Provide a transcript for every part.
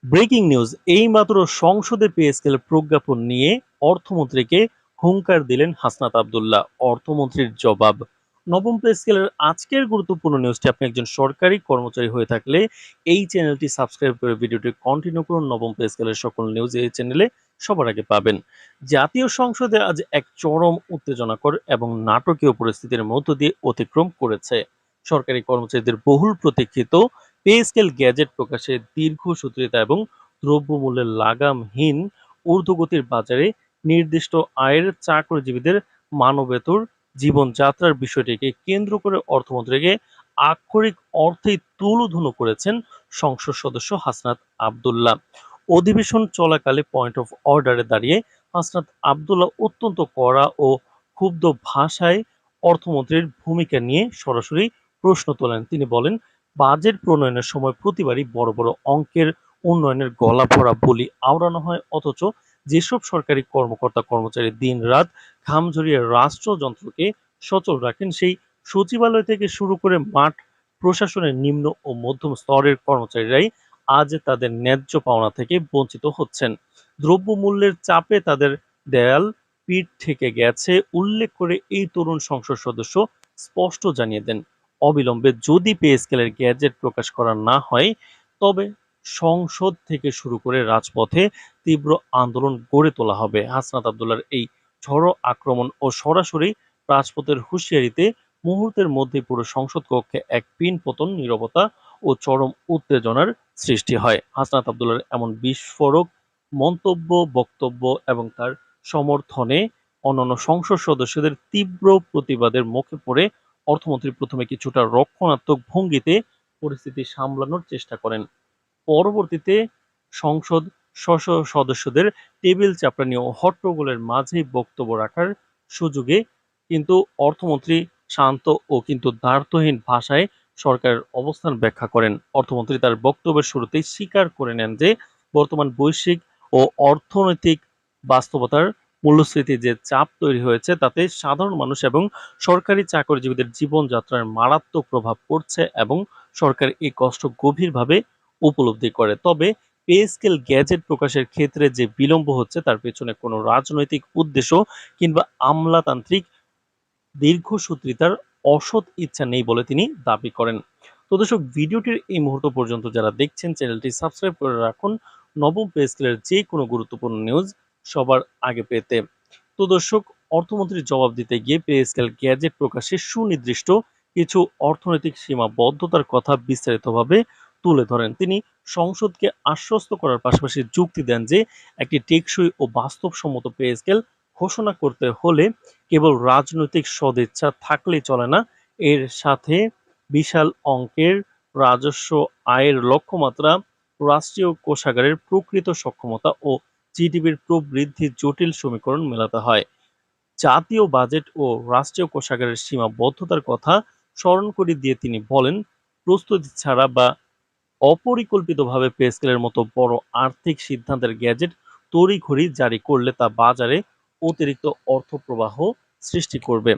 Breaking news এইমাত্র সংসদে pay scale প্রজ্ঞাপন নিয়ে অর্থমন্ত্রীকে হুঙ্কার দিলেন হাসনাত আব্দুল্লাহ। অর্থমন্ত্রীর জবাব। নবম পে স্কেলের আজকের গুরুত্বপূর্ণ নিউজটি আপনি একজন সরকারি কর্মচারী হয়ে থাকলে এই চ্যানেলটি সাবস্ক্রাইব করে ভিডিওটি কন্টিনিউ করুন। নবম পে স্কেলের সকল নিউজ এই চ্যানেলে সবার আগে পাবেন। জাতীয় সংসদে আজ এক চরম উত্তেজনাকর এবং নাটকীয় পরিস্থিতির মধ্য দিয়ে অতিক্রম করেছে। সরকারি কর্মচারীদের বহুল প্রতীক্ষিত পে স্কেল গ্যাজেট প্রকাশে দীর্ঘসূত্রিতা এবং দ্রব্যমূল্যের লাগামহীন ঊর্ধ্বগতির বাজারে নির্দিষ্ট আয়ের চাকরিজীবীদের মানবেতর জীবনযাত্রার বিষয়টিকে কেন্দ্র করে অর্থমন্ত্রীকে আক্ষরিক অর্থেই তুলোধুনো করেছেন সংসদ সদস্য হাসনাত আব্দুল্লাহ। অধিবেশন চলাকালে পয়েন্ট অফ অর্ডারে দাঁড়িয়ে হাসনাত আব্দুল্লাহ অত্যন্ত কড়া ও ক্ষুব্ধ ভাষায় অর্থমন্ত্রীর ভূমিকা নিয়ে সরাসরি প্রশ্ন তোলেন। তিনি বলেন, বাজেট প্রণয়নের সময় প্রতিবারই বড় বড় অঙ্কের উন্নয়নের গলা ভরা বলি আওড়ানো হয়, অথচ যেসব সরকারি কর্মকর্তা কর্মচারী দিন রাত ঘাম ঝরিয়ে রাষ্ট্রযন্ত্রকে সচল রাখেন, সেই সচিবালয় থেকে শুরু করে মাঠ প্রশাসনের নিম্ন ও মধ্যম স্তরের কর্মচারীরাই আজ তাদের ন্যায্য পাওনা থেকে বঞ্চিত হচ্ছেন। দ্রব্যমূল্যের চাপে তাদের দেয়াল পিঠ থেকে গেছে উল্লেখ করে এই তরুণ সংসদ সদস্য স্পষ্ট জানিয়ে দেন, অবিলম্বে যদি পে স্কেলের গ্যাজেট প্রকাশ করা না হয় তবে সংসদ থেকে শুরু করে রাজপথে তীব্র আন্দোলন গড়ে তোলা হবে। হাসনাত আব্দুল্লাহর এই ঝড়ো আক্রমণ ও সরাসরি রাজপথের হুঁশিয়ারিতে মুহূর্তের মধ্যে পুরো সংসদ কক্ষে এক পিন পতন নীরবতা ও চরম উত্তেজনার সৃষ্টি হয়। হাসনাত আব্দুল্লাহর এমন বিস্ফোরক মন্তব্য, বক্তব্য এবং তার সমর্থনে অন্যান্য সংসদ সদস্যদের তীব্র প্রতিবাদের মুখে পড়ে অর্থমন্ত্রী প্রথমে কিছুটা রক্ষণাত্মক ভঙ্গিতে পরিস্থিতি সামলানোর চেষ্টা করেন। পরবর্তীতে সংসদ সদস্যদের টেবিল চাপড়ানি ও হট্টগোলের মাঝেই বক্তব্য রাখার সুযোগে কিন্তু অর্থমন্ত্রী শান্ত ও কিন্তু দ্ব্যর্থহীন ভাষায় সরকারের অবস্থান ব্যাখ্যা করেন। অর্থমন্ত্রী তার বক্তব্যের শুরুতেই স্বীকার করে নেন যে বর্তমান বৈশ্বিক ও অর্থনৈতিক বাস্তবতার মূল্যস্ফীতি যে চাপ তৈরি হয়েছে তাতে সাধারণ মানুষ এবং সরকারি চাকরিজীবীদের জীবনযাত্রার মারাত্মক প্রভাব পড়ছে এবং সরকার এই কষ্ট গভীরভাবে উপলব্ধি করে। তবে পে স্কেল গ্যাজেট প্রকাশের ক্ষেত্রে যে বিলম্ব হচ্ছে তার পেছনে কোনো রাজনৈতিক উদ্দেশ্য কিংবা আমলাতান্ত্রিক দীর্ঘসূত্রিতার অসৎ ইচ্ছা নেই বলে তিনি দাবি করেন। তো দর্শক, ভিডিওটির এই মুহূর্ত পর্যন্ত যারা দেখছেন চ্যানেলটি সাবস্ক্রাইব করে রাখুন নবম পে স্কেলের যে কোনো গুরুত্বপূর্ণ নিউজ সবার আগে পেতে। তো দর্শক, অর্থমন্ত্রীর জবাব দিতে গিয়ে পে স্কেল গ্যাজেট প্রকাশে সুনির্দিষ্ট কিছু অর্থনৈতিক সীমাবদ্ধতার কথা বিস্তারিতভাবে তুলে ধরেন। তিনি সংসদকে আশ্বস্ত করার পাশাপাশি যুক্তি দেন যে একটি টেকসই ও বাস্তবসম্মত পে স্কেল ঘোষণা করতে হলে কেবল রাজনৈতিক সদিচ্ছা থাকলেই চলে না, এর সাথে বিশাল অঙ্কের রাজস্ব আয়ের লক্ষ্যমাত্রা, রাষ্ট্রীয় কোষাগারের প্রকৃত সক্ষমতা ও জিডিপির প্রবৃদ্ধির জটিল সমীকরণ মেলাতে হয়। জাতীয় বাজেট ও রাষ্ট্রীয় কোষাগারের সীমাবদ্ধতার কথা স্মরণ করিয়ে দিয়ে তিনি বলেন, প্রস্তুতি ছাড়া বা অপরিকল্পিতভাবে পে স্কেলের মতো বড় আর্থিক সিদ্ধান্তের গ্যাজেট তড়িঘড়ি জারি করলে তা বাজারে অতিরিক্ত অর্থ প্রবাহ সৃষ্টি করবে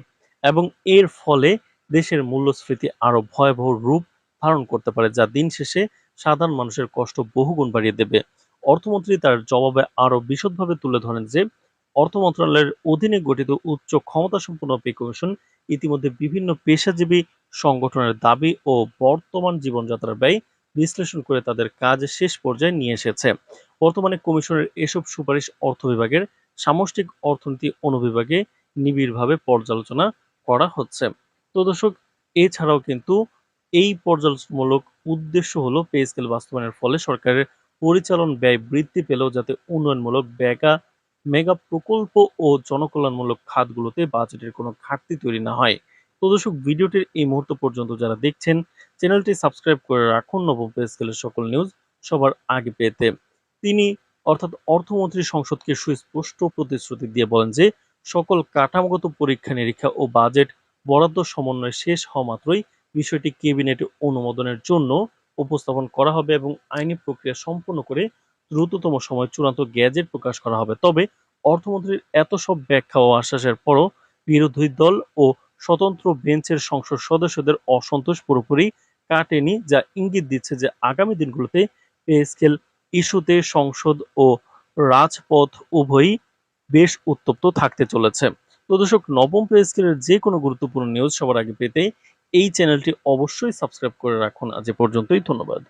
এবং এর ফলে দেশের মূল্যস্ফীতি আরো ভয়াবহ রূপ ধারণ করতে পারে, যা দিন শেষে সাধারণ মানুষের কষ্ট বহুগুণ বাড়িয়ে দেবে। অর্থমন্ত্রী তার জবাবে আরো বিশদভাবে তুলে ধরেন যে অর্থ মন্ত্রণালয়ের অধীনে গঠিত উচ্চ ক্ষমতাসম্পন্ন পে কমিশন ইতিমধ্যে বিভিন্ন পেশাজীবী সংগঠনের দাবি ও বর্তমান জীবনযাত্রার ব্যয় বিশ্লেষণ করে তাদের কাজ শেষ পর্যায়ে নিয়ে এসেছে। বর্তমানে কমিশনের এসব সুপারিশ অর্থ বিভাগের সামষ্টিক অর্থনীতি অনুবিভাগে নিবিড়ভাবে পর্যালোচনা করা হচ্ছে। তো দর্শক, এছাড়াও কিন্তু এই পর্যালোচনামূলক উদ্দেশ্য হলো পে স্কেল বাস্তবায়নের ফলে সরকারের পরিচালন ব্যয় বৃদ্ধি পেলেও যাতে উন্নয়নমূলক মেগা প্রকল্প ও জনকল্যাণমূলক খাতগুলোতে বাজেটের কোনো ঘাটতি তৈরি না হয়। তো দর্শক, ভিডিওটির এই মুহূর্ত পর্যন্ত যারা দেখছেন চ্যানেলটি সাবস্ক্রাইব করে রাখুন নবম পে স্কেলের সকল নিউজ সবার আগে পেতে। তিনি অর্থাৎ অর্থমন্ত্রী সংসদকে সুস্পষ্ট প্রতিশ্রুতি দিয়ে বলেন যে সকল কাঠামোগত পরীক্ষা নিরীক্ষা ও বাজেট বরাদ্দ সমন্বয় শেষ হওয়া মাত্রই বিষয়টি ক্যাবিনেটে অনুমোদনের জন্য উপস্থাপন করা হবে এবং আইনি প্রক্রিয়া সম্পন্ন করে দ্রুততম সময়ে চূড়ান্ত গ্যাজেট প্রকাশ করা হবে। তবে অর্থমন্ত্রীর এত সব ব্যাখ্যা ও আশ্বাসের পরও বিরোধী দল ও স্বতন্ত্র বেঞ্চের সংসদ সদস্যদের অসন্তোষ পুরোপুরি কাটেনি, যা ইঙ্গিত দিচ্ছে যে আগামী দিনগুলোতে পে স্কেল ইস্যুতে সংসদ ও রাজপথ উভয়ই বেশ উত্তপ্ত থাকতে চলেছে। তো দর্শক, নবম পে স্কেলের যে কোনো গুরুত্বপূর্ণ নিউজ সবার আগে পেতে এই চ্যানেলটি অবশ্যই সাবস্ক্রাইব করে রাখুন। আজ এ পর্যন্তই, ধন্যবাদ।